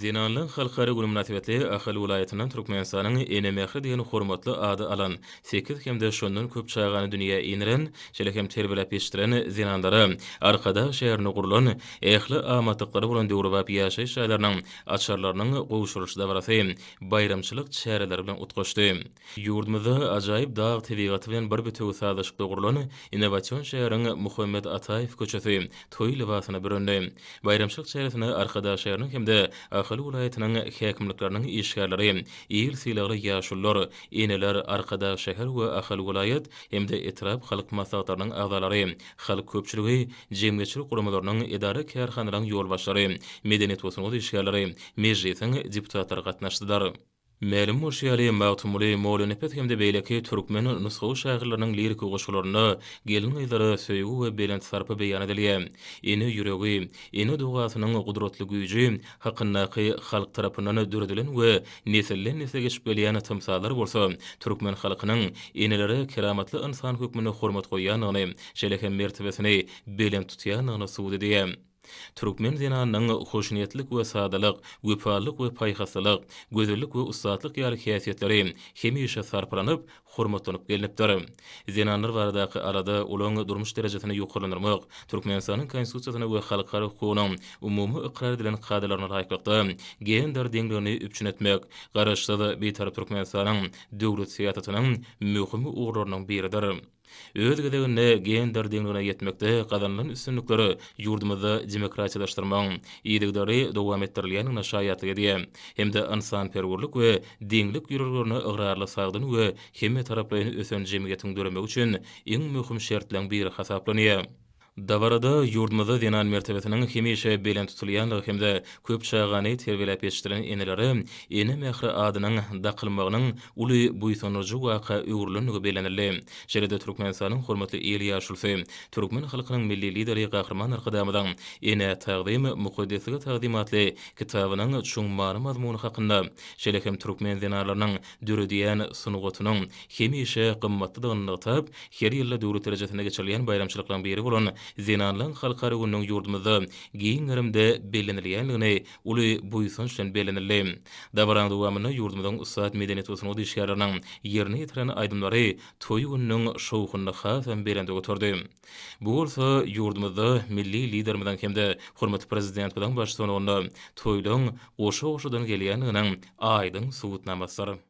Zinanlyň halkary güni münasibetli Ahal welaýatynyň Türkmenistanyň ene mähri diýen hormatly ady alan 8 hemde şondan köp çaýgany dünýä iniren, şeýle hem terbiýelip ýetişdiren zinandary arkada şäherine gurulan ähli amatyklary bilen döwrüp ýaşaýyş şaýlarynyň açarlarynyň gowuşuluşyda barasy bayramçylyk çäreleri bilen utgaşdy. Ýurdumyzda ajaýyp dag tebigaty bilen bir bütöw sazyşykda gurulan innowasion şäheriň Muhammed Ataýew köçesi toý libasyna büründi. Bayramçylyk çäresine arkada şäheriniň hemde Ahal welaýatynyň häkimlikleriniň işgärleri, ýyl silagly ýaşullar, eneler arkada şäher we Ahal welaýat hemde etrap halk maslahatlarynyň agzalary, halk köpçüligi, jemgyýetçilik guramalarynyň idara kärhanalarynyň ýolbaşlary, medeniýet we işgärleri, mejlisiň deputatlary gatnaşdylar. Mälim Murşiýaly Magtumly Molenepet hemde beýleki türkmen nusgawy şaýgyrlarynyň lirik goşularyny gelin ýylary söýgü we belent sarpy beýan edilýär. Eni ýüregi, eni dugasynyň gudratly güýji hakyndaky halk tarapyndan düredilen we nesilden nesile geçip gelýän tymsalar bolsa, türkmen halkynyň eneleri keramatly insan hökmüne hormat goýanyny, şeýle hem mertebesini belent tutýanyny suwd edýär. Türkmen zinanynyň hoşniyetlik we sadalyk, wepalyk we paýhasylyk, gözellik we ustatlyk ýaly häsiýetleri hemişe sarpylanyp, hormatlanyp gelinipdir. Zinanlar baradaky arada olaň durmuş derejesini ýokarlandyrmak, Türkmenistanyň konstitusiýasyna we halkara hukugyna umumy ikrar edilen kadarylaryna laýyklykda gender deňligini üpçün etmek, garaşsyz beýtarap Türkmenistanyň döwlet siýasatynyň möhüm ugrullarynyň biridir. Öz gedeginde gender deňligine ýetmekde gazanlylan üstünlikleri ýurdumyzda demokratiýalaşdyrmaň, ýygydary dowam etdirilýän naşaýaty edýär. Hemde insan perwerlik we deňlik ýürürlerini ıgrarly sagdyn we hemme taraplaryny ösen jemgyýetiň döremek üçin iň möhüm şertlerden biri hasaplanýar. Dabarada ýurdumyzda dinan mertebesiniň hemişe belent tutulýanlygy hemde köp çaýgany terbiýelip ýetişdiren eneleri ene mähri adynyň daqylmagynyň uly buýsanjy waka öwrülenligi belenildi. Şeýle Türkmenistanyň hormatly el ýaşulsy, türkmen halkynyň milli lideri Gahrman Arkadamyň ene taqdim muqaddeslige taqdimatly kitabynyň çuňmary mazmuny hakynda, şeýle hem türkmen zinalarynyň dürediýän sunugatynyň hemişe gymmatlydygyny tab, her ýylda döwlet derejesine geçirilýän bayramçylyklaryň biri bolan zinanlyň halkary günüň ýurdumyzda giňerimde belenilýänligini uly buýsanç bilen belenildi. Dabaran dowamyny ýurdumyzyň ussat medeniýet we sunugy işgärleriniň ýerine ýetiren aýdymlary toý günüň şowkunda hasam belende oturdy. Bu bolsa ýurdumyzda milli liderlerden hemde hormatly prezident bilen baş sonunda toýlaň goşa-goşadan gelýänliginiň aýdyn subutnamasy.